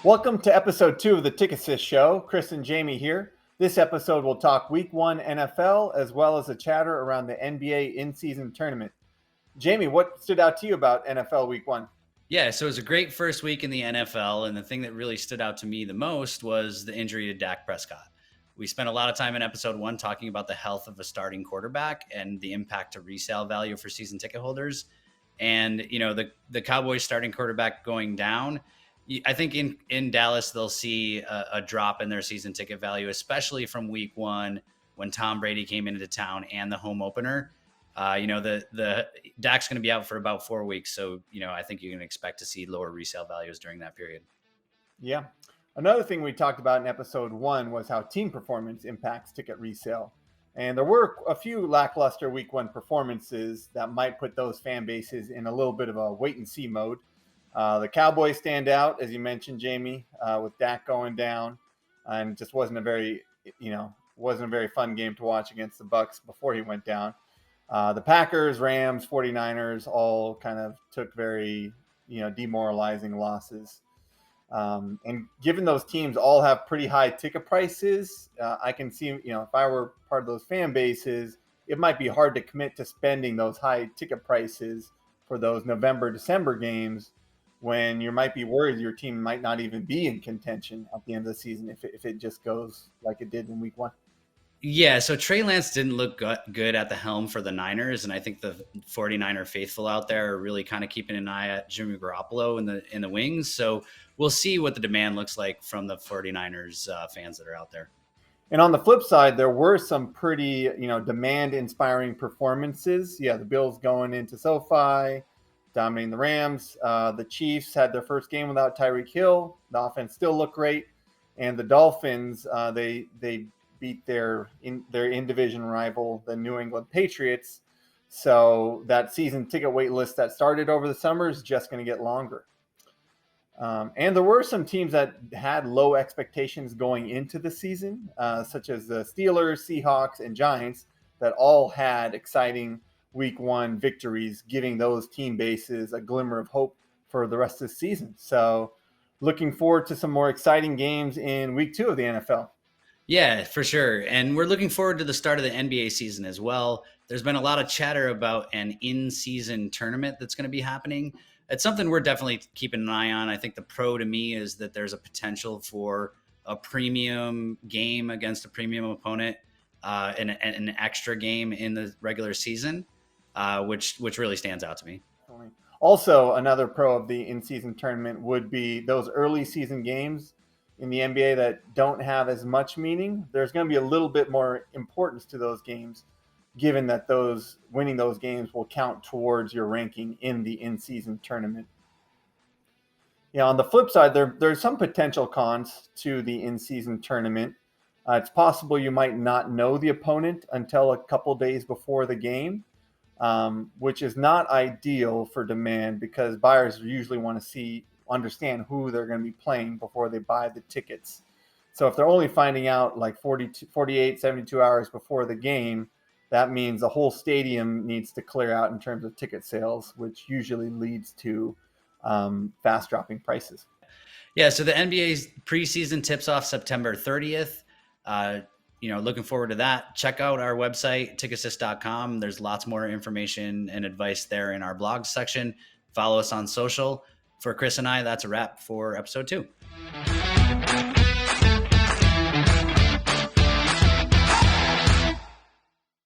Welcome to episode 2 of the TiqAssist Show. Chris and Jamie here. This episode will talk Week 1 NFL as well as a chatter around the NBA in-season tournament. Jamie, what stood out to you about NFL Week 1? Yeah, so it was a great first week in the NFL, and the thing that really stood out to me the most was the injury to Dak Prescott. We spent a lot of time in episode 1 talking about the health of a starting quarterback and the impact to resale value for season ticket holders. And, the Cowboys starting quarterback going down, I think in Dallas, they'll see a drop in their season ticket value, especially from week 1 when Tom Brady came into town and the home opener. The Dak's going to be out for about 4 weeks. So, I think you can expect to see lower resale values during that period. Yeah. Another thing we talked about in episode 1 was how team performance impacts ticket resale. And there were a few lackluster week 1 performances that might put those fan bases in a little bit of a wait and see mode. The Cowboys stand out, as you mentioned, Jamie, with Dak going down, and just wasn't a very fun game to watch against the Bucs before he went down. The Packers, Rams, 49ers all kind of took very, demoralizing losses. And given those teams all have pretty high ticket prices, I can see, if I were part of those fan bases, it might be hard to commit to spending those high ticket prices for those November, December games when you might be worried your team might not even be in contention at the end of the season if it just goes like it did in week 1. Yeah, so Trey Lance didn't look good at the helm for the Niners, and I think the 49er faithful out there are really kind of keeping an eye at Jimmy Garoppolo in the wings. So we'll see what the demand looks like from the 49ers fans that are out there. And on the flip side, there were some pretty, demand-inspiring performances. Yeah, the Bills going into SoFi, dominating the Rams. The Chiefs had their first game without Tyreek Hill. The offense still looked great. And the Dolphins, they beat their in-division rival, the New England Patriots. So that season ticket wait list that started over the summer is just going to get longer. And there were some teams that had low expectations going into the season, such as the Steelers, Seahawks, and Giants, that all had exciting week 1 victories, giving those team bases a glimmer of hope for the rest of the season. So looking forward to some more exciting games in week 2 of the NFL. Yeah, for sure. And we're looking forward to the start of the NBA season as well. There's been a lot of chatter about an in-season tournament that's going to be happening. It's something we're definitely keeping an eye on. I think the pro to me is that there's a potential for a premium game against a premium opponent, and an extra game in the regular season, which really stands out to me. Also, another pro of the in-season tournament would be those early season games in the NBA that don't have as much meaning. There's going to be a little bit more importance to those games, given that winning those games will count towards your ranking in the in-season tournament. Yeah, on the flip side, there's some potential cons to the in-season tournament. It's possible you might not know the opponent until a couple days before the game, which is not ideal for demand because buyers usually want to understand who they're going to be playing before they buy the tickets. So if they're only finding out like 48, 72 hours before the game, that means the whole stadium needs to clear out in terms of ticket sales, which usually leads to fast dropping prices. Yeah, so the NBA's preseason tips off September 30th. Looking forward to that. Check out our website, TiqAssist.com. There's lots more information and advice there in our blogs section. Follow us on social. For Chris and I, that's a wrap for episode 2.